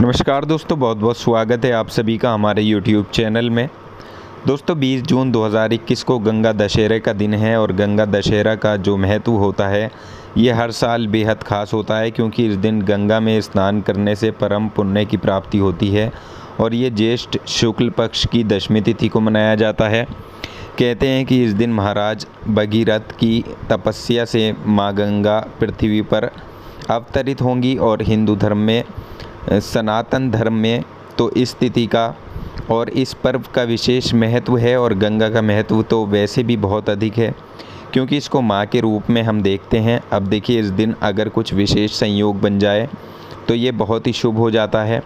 नमस्कार दोस्तों, बहुत बहुत स्वागत है आप सभी का हमारे YouTube चैनल में। दोस्तों 20 जून 2021 को गंगा दशहरे का दिन है और गंगा दशहरा का जो महत्व होता है ये हर साल बेहद ख़ास होता है, क्योंकि इस दिन गंगा में स्नान करने से परम पुण्य की प्राप्ति होती है और ये ज्येष्ठ शुक्ल पक्ष की दशमी तिथि को मनाया जाता है। कहते हैं कि इस दिन महाराज भगीरथ की तपस्या से माँ गंगा पृथ्वी पर अवतरित होंगी और हिंदू धर्म में, सनातन धर्म में तो इस तिथि का और इस पर्व का विशेष महत्व है। और गंगा का महत्व तो वैसे भी बहुत अधिक है, क्योंकि इसको माँ के रूप में हम देखते हैं। अब देखिए, इस दिन अगर कुछ विशेष संयोग बन जाए तो ये बहुत ही शुभ हो जाता है।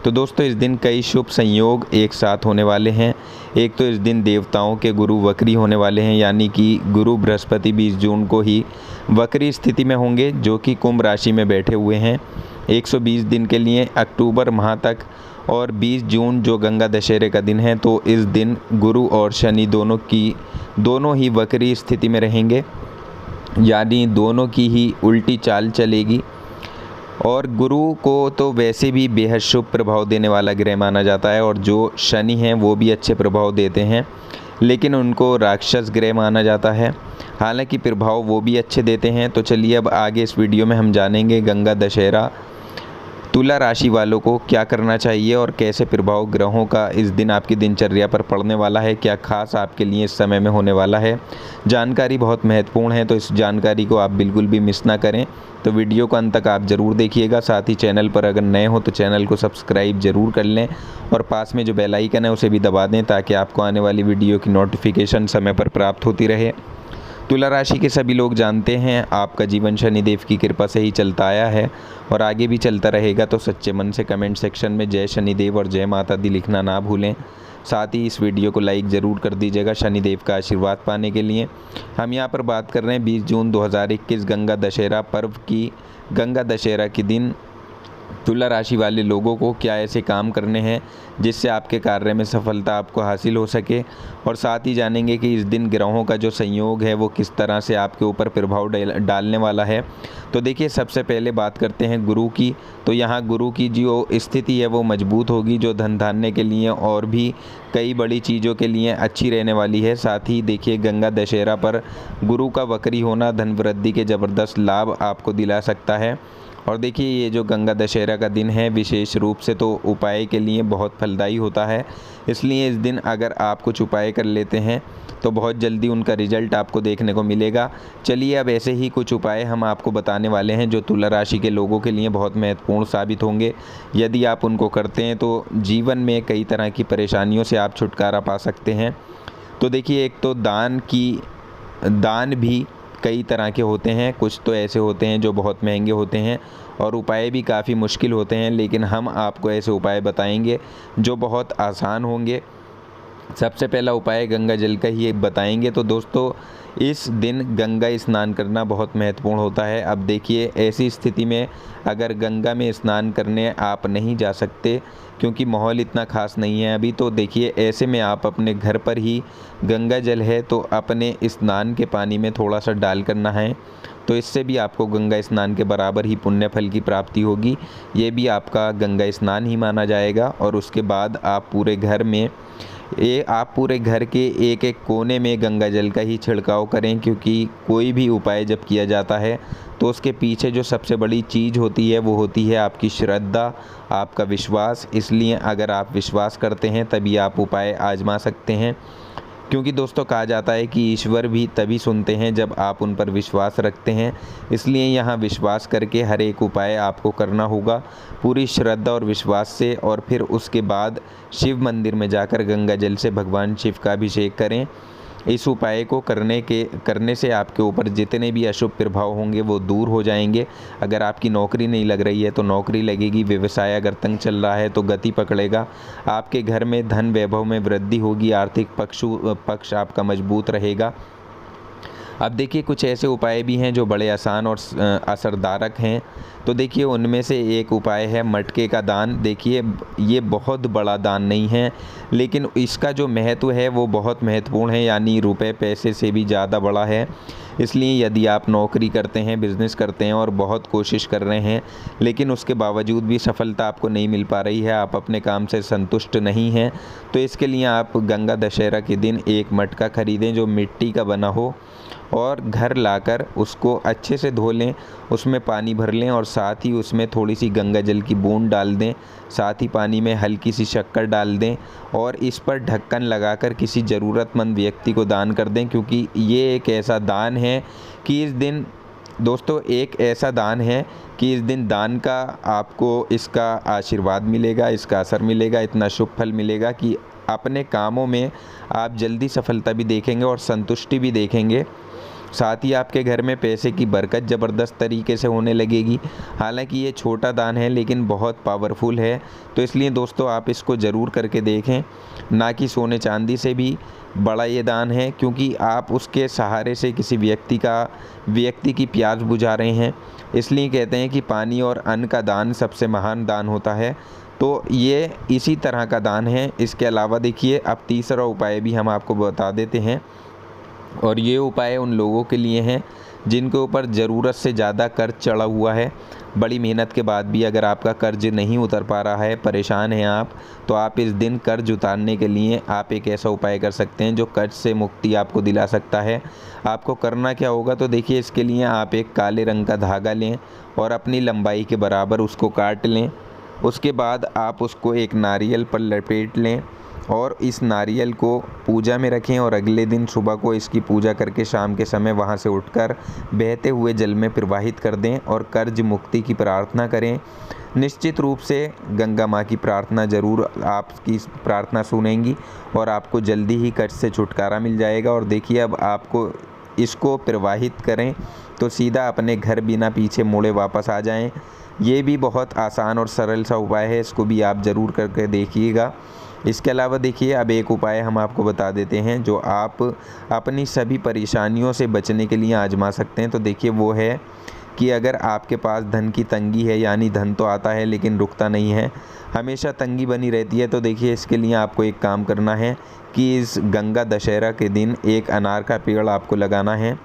तो दोस्तों इस दिन कई शुभ संयोग एक साथ होने वाले हैं। एक तो इस दिन देवताओं के गुरु वक्री होने वाले हैं, यानी कि गुरु बृहस्पति 20 जून को ही वक्री स्थिति में होंगे, जो कि कुंभ राशि में बैठे हुए हैं 120 दिन के लिए अक्टूबर माह तक। और 20 जून जो गंगा दशहरे का दिन है, तो इस दिन गुरु और शनि दोनों ही वक्री स्थिति में रहेंगे, यानी दोनों की ही उल्टी चाल चलेगी। और गुरु को तो वैसे भी बेहद शुभ प्रभाव देने वाला ग्रह माना जाता है, और जो शनि हैं वो भी अच्छे प्रभाव देते हैं, लेकिन उनको राक्षस ग्रह माना जाता है। हालांकि प्रभाव वो भी अच्छे देते हैं। तो चलिए अब आगे इस वीडियो में हम जानेंगे गंगा दशहरा तुला राशि वालों को क्या करना चाहिए और कैसे प्रभाव ग्रहों का इस दिन आपकी दिनचर्या पर पड़ने वाला है, क्या खास आपके लिए इस समय में होने वाला है। जानकारी बहुत महत्वपूर्ण है, तो इस जानकारी को आप बिल्कुल भी मिस ना करें। तो वीडियो को अंत तक आप ज़रूर देखिएगा। साथ ही चैनल पर अगर नए हो तो चैनल को सब्सक्राइब ज़रूर कर लें और पास में जो बेल आइकन है उसे भी दबा दें, ताकि आपको आने वाली वीडियो की नोटिफिकेशन समय पर प्राप्त होती रहे। तुला राशि के सभी लोग जानते हैं आपका जीवन शनिदेव की कृपा से ही चलता आया है और आगे भी चलता रहेगा। तो सच्चे मन से कमेंट सेक्शन में जय शनिदेव और जय माता दी लिखना ना भूलें। साथ ही इस वीडियो को लाइक ज़रूर कर दीजिएगा शनिदेव का आशीर्वाद पाने के लिए। हम यहाँ पर बात कर रहे हैं 20 जून 2021 गंगा दशहरा पर्व की। गंगा दशहरा के दिन तुला राशि वाले लोगों को क्या ऐसे काम करने हैं जिससे आपके कार्य में सफलता आपको हासिल हो सके, और साथ ही जानेंगे कि इस दिन ग्रहों का जो संयोग है वो किस तरह से आपके ऊपर प्रभाव डालने वाला है। तो देखिए, सबसे पहले बात करते हैं गुरु की। तो यहाँ गुरु की जो स्थिति है वो मजबूत होगी, जो धन धान्य के लिए और भी कई बड़ी चीज़ों के लिए अच्छी रहने वाली है। साथ ही देखिए, गंगा दशहरा पर गुरु का वक्री होना धन वृद्धि के ज़बरदस्त लाभ आपको दिला सकता है। और देखिए, ये जो गंगा दशहरा का दिन है विशेष रूप से तो उपाय के लिए बहुत फलदायी होता है, इसलिए इस दिन अगर आप कुछ उपाय कर लेते हैं तो बहुत जल्दी उनका रिजल्ट आपको देखने को मिलेगा। चलिए अब ऐसे ही कुछ उपाय हम आपको बताने वाले हैं जो तुला राशि के लोगों के लिए बहुत महत्वपूर्ण साबित होंगे। यदि आप उनको करते हैं तो जीवन में कई तरह की परेशानियों से आप छुटकारा पा सकते हैं। तो देखिए, एक तो दान भी कई तरह के होते हैं। कुछ तो ऐसे होते हैं जो बहुत महंगे होते हैं और उपाय भी काफ़ी मुश्किल होते हैं, लेकिन हम आपको ऐसे उपाय बताएंगे जो बहुत आसान होंगे। सबसे पहला उपाय गंगा जल का ही बताएंगे। तो दोस्तों इस दिन गंगा स्नान करना बहुत महत्वपूर्ण होता है। अब देखिए, ऐसी स्थिति में अगर गंगा में स्नान करने आप नहीं जा सकते क्योंकि माहौल इतना ख़ास नहीं है अभी, तो देखिए ऐसे में आप अपने घर पर ही गंगा जल है तो अपने स्नान के पानी में थोड़ा सा डाल कर नहाएं, तो इससे भी आपको गंगा स्नान के बराबर ही पुण्य फल की प्राप्ति होगी। ये भी आपका गंगा स्नान ही माना जाएगा। और उसके बाद आप पूरे घर के एक एक कोने में गंगा जल का ही छिड़काव करें, क्योंकि कोई भी उपाय जब किया जाता है तो उसके पीछे जो सबसे बड़ी चीज़ होती है वो होती है आपकी श्रद्धा, आपका विश्वास। इसलिए अगर आप विश्वास करते हैं तभी आप उपाय आजमा सकते हैं, क्योंकि दोस्तों कहा जाता है कि ईश्वर भी तभी सुनते हैं जब आप उन पर विश्वास रखते हैं। इसलिए यहाँ विश्वास करके हर एक उपाय आपको करना होगा पूरी श्रद्धा और विश्वास से। और फिर उसके बाद शिव मंदिर में जाकर गंगा जल से भगवान शिव का अभिषेक करें। इस उपाय को करने से आपके ऊपर जितने भी अशुभ प्रभाव होंगे वो दूर हो जाएंगे। अगर आपकी नौकरी नहीं लग रही है तो नौकरी लगेगी, व्यवसाय अगर तंग चल रहा है तो गति पकड़ेगा, आपके घर में धन वैभव में वृद्धि होगी, आर्थिक पक्ष आपका मजबूत रहेगा। अब देखिए, कुछ ऐसे उपाय भी हैं जो बड़े आसान और असरदारक हैं। तो देखिए, उनमें से एक उपाय है मटके का दान। देखिए, ये बहुत बड़ा दान नहीं है, लेकिन इसका जो महत्व है वो बहुत महत्वपूर्ण है, यानी रुपए पैसे से भी ज़्यादा बड़ा है। इसलिए यदि आप नौकरी करते हैं, बिज़नेस करते हैं और बहुत कोशिश कर रहे हैं, लेकिन उसके बावजूद भी सफलता आपको नहीं मिल पा रही है, आप अपने काम से संतुष्ट नहीं हैं, तो इसके लिए आप गंगा दशहरा के दिन एक मटका खरीदें जो मिट्टी का बना हो और घर लाकर उसको अच्छे से धो लें, उसमें पानी भर लें और साथ ही उसमें थोड़ी सी गंगा जल की बूंद डाल दें, साथ ही पानी में हल्की सी शक्कर डाल दें और इस पर ढक्कन लगाकर किसी ज़रूरतमंद व्यक्ति को दान कर दें, क्योंकि ये एक ऐसा दान है कि इस दिन दोस्तों एक ऐसा दान है कि इस दिन दान का आपको इसका आशीर्वाद मिलेगा, इसका असर मिलेगा, इतना शुभ फल मिलेगा कि अपने कामों में आप जल्दी सफलता भी देखेंगे और संतुष्टि भी देखेंगे। साथ ही आपके घर में पैसे की बरकत ज़बरदस्त तरीके से होने लगेगी। हालांकि ये छोटा दान है लेकिन बहुत पावरफुल है, तो इसलिए दोस्तों आप इसको ज़रूर करके देखें। ना कि सोने चांदी से भी बड़ा ये दान है, क्योंकि आप उसके सहारे से किसी व्यक्ति की प्यास बुझा रहे हैं। इसलिए कहते हैं कि पानी और अन्न का दान सबसे महान दान होता है, तो ये इसी तरह का दान है। इसके अलावा देखिए अब तीसरा उपाय भी हम आपको बता देते हैं, और ये उपाय उन लोगों के लिए हैं जिनके ऊपर ज़रूरत से ज़्यादा कर्ज चढ़ा हुआ है। बड़ी मेहनत के बाद भी अगर आपका कर्ज नहीं उतर पा रहा है, परेशान हैं आप, तो आप इस दिन कर्ज उतारने के लिए आप एक ऐसा उपाय कर सकते हैं जो कर्ज से मुक्ति आपको दिला सकता है। आपको करना क्या होगा, तो देखिए इसके लिए आप एक काले रंग का धागा लें और अपनी लंबाई के बराबर उसको काट लें। उसके बाद आप उसको एक नारियल पर लपेट लें और इस नारियल को पूजा में रखें और अगले दिन सुबह को इसकी पूजा करके शाम के समय वहाँ से उठकर बहते हुए जल में प्रवाहित कर दें और कर्ज मुक्ति की प्रार्थना करें। निश्चित रूप से गंगा माँ की प्रार्थना ज़रूर आपकी प्रार्थना सुनेंगी और आपको जल्दी ही कर्ज से छुटकारा मिल जाएगा। और देखिए अब आपको इसको प्रवाहित करें तो सीधा अपने घर बिना पीछे मुड़े वापस आ जाएं। ये भी बहुत आसान और सरल सा उपाय है, इसको भी आप ज़रूर करके देखिएगा। इसके अलावा देखिए अब एक उपाय हम आपको बता देते हैं जो आप अपनी सभी परेशानियों से बचने के लिए आजमा सकते हैं। तो देखिए वो है कि अगर आपके पास धन की तंगी है, यानी धन तो आता है लेकिन रुकता नहीं है, हमेशा तंगी बनी रहती है, तो देखिए इसके लिए आपको एक काम करना है कि इस गंगा दशहरा के दिन एक अनार का पेड़ आपको लगाना है,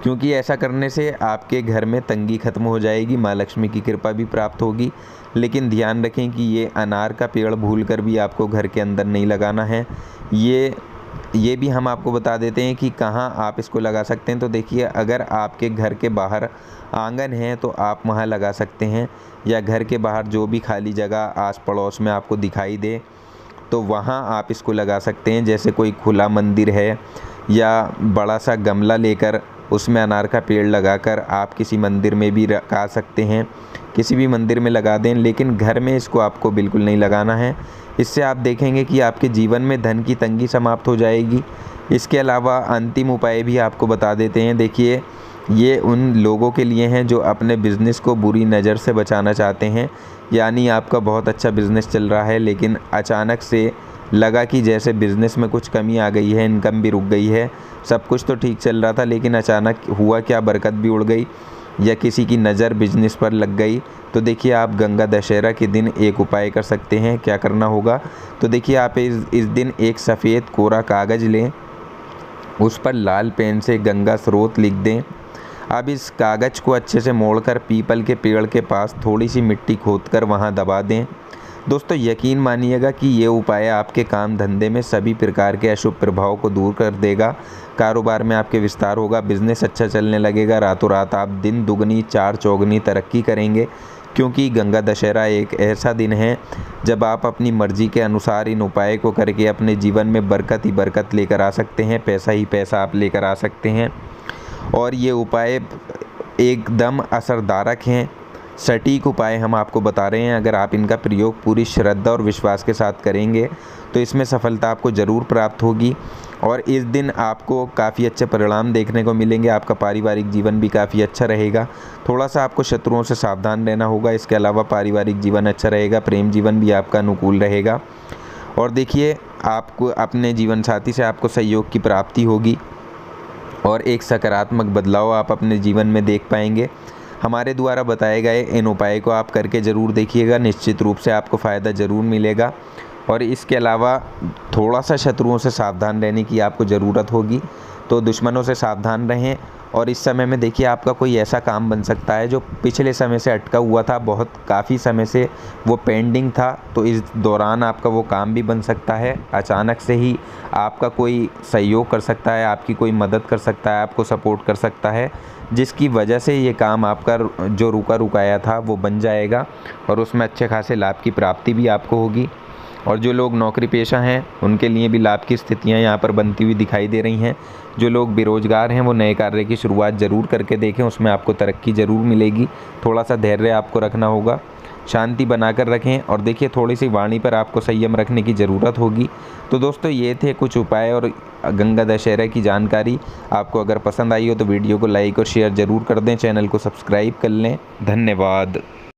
क्योंकि ऐसा करने से आपके घर में तंगी खत्म हो जाएगी, माँ लक्ष्मी की कृपा भी प्राप्त होगी। लेकिन ध्यान रखें कि ये अनार का पेड़ भूलकर भी आपको घर के अंदर नहीं लगाना है। ये भी हम आपको बता देते हैं कि कहाँ आप इसको लगा सकते हैं। तो देखिए अगर आपके घर के बाहर आंगन है तो आप वहाँ लगा सकते हैं, या घर के बाहर जो भी खाली जगह आस पड़ोस में आपको दिखाई दे तो वहाँ आप इसको लगा सकते हैं। जैसे कोई खुला मंदिर है या बड़ा सा गमला लेकर उसमें अनार का पेड़ लगाकर आप किसी मंदिर में भी लगा सकते हैं, किसी भी मंदिर में लगा दें, लेकिन घर में इसको आपको बिल्कुल नहीं लगाना है। इससे आप देखेंगे कि आपके जीवन में धन की तंगी समाप्त हो जाएगी। इसके अलावा अंतिम उपाय भी आपको बता देते हैं। देखिए ये उन लोगों के लिए हैं जो अपने बिज़नेस को बुरी नज़र से बचाना चाहते हैं, यानी आपका बहुत अच्छा बिज़नेस चल रहा है लेकिन अचानक से लगा कि जैसे बिज़नेस में कुछ कमी आ गई है, इनकम भी रुक गई है, सब कुछ तो ठीक चल रहा था लेकिन अचानक हुआ क्या, बरकत भी उड़ गई या किसी की नज़र बिजनेस पर लग गई। तो देखिए आप गंगा दशहरा के दिन एक उपाय कर सकते हैं। क्या करना होगा, तो देखिए आप इस दिन एक सफ़ेद कोरा कागज़ लें, उस पर लाल पेन से गंगा स्रोत लिख दें। अब इस कागज़ को अच्छे से मोड़कर पीपल के पेड़ के पास थोड़ी सी मिट्टी खोदकर वहाँ दबा दें। दोस्तों यकीन मानिएगा कि ये उपाय आपके काम धंधे में सभी प्रकार के अशुभ प्रभाव को दूर कर देगा। कारोबार में आपके विस्तार होगा, बिजनेस अच्छा चलने लगेगा, रातों रात आप दिन दुगनी चार चौगनी तरक्की करेंगे, क्योंकि गंगा दशहरा एक ऐसा दिन है जब आप अपनी मर्ज़ी के अनुसार इन उपाय को करके अपने जीवन में बरकत ही बरकत लेकर आ सकते हैं, पैसा ही पैसा आप लेकर आ सकते हैं। और ये उपाय एकदम असरदारक हैं, सटीक उपाय हम आपको बता रहे हैं। अगर आप इनका प्रयोग पूरी श्रद्धा और विश्वास के साथ करेंगे तो इसमें सफलता आपको ज़रूर प्राप्त होगी और इस दिन आपको काफ़ी अच्छे परिणाम देखने को मिलेंगे। आपका पारिवारिक जीवन भी काफ़ी अच्छा रहेगा। थोड़ा सा आपको शत्रुओं से सावधान रहना होगा। इसके अलावा पारिवारिक जीवन अच्छा रहेगा, प्रेम जीवन भी आपका अनुकूल रहेगा। और देखिए आपको अपने जीवन साथी से आपको सहयोग की प्राप्ति होगी और एक सकारात्मक बदलाव आप अपने जीवन में देख पाएंगे। हमारे द्वारा बताए गए इन उपाय को आप करके ज़रूर देखिएगा, निश्चित रूप से आपको फ़ायदा ज़रूर मिलेगा। और इसके अलावा थोड़ा सा शत्रुओं से सावधान रहने की आपको ज़रूरत होगी। तो दुश्मनों से सावधान रहें। और इस समय में देखिए आपका कोई ऐसा काम बन सकता है जो पिछले समय से अटका हुआ था, बहुत काफ़ी समय से वो पेंडिंग था, तो इस दौरान आपका वो काम भी बन सकता है। अचानक से ही आपका कोई सहयोग कर सकता है, आपकी कोई मदद कर सकता है, आपको सपोर्ट कर सकता है, जिसकी वजह से ये काम आपका जो रुका रुकाया था वो बन जाएगा और उसमें अच्छे खासे लाभ की प्राप्ति भी आपको होगी। और जो लोग नौकरी पेशा हैं उनके लिए भी लाभ की स्थितियां यहाँ पर बनती हुई दिखाई दे रही हैं। जो लोग बेरोज़गार हैं वो नए कार्य की शुरुआत ज़रूर करके देखें, उसमें आपको तरक्की ज़रूर मिलेगी। थोड़ा सा धैर्य आपको रखना होगा, शांति बनाकर रखें और देखिए थोड़ी सी वाणी पर आपको संयम रखने की ज़रूरत होगी। तो दोस्तों ये थे कुछ उपाय और गंगा दशहरा की जानकारी। आपको अगर पसंद आई हो तो वीडियो को लाइक और शेयर ज़रूर कर दें, चैनल को सब्सक्राइब कर लें। धन्यवाद।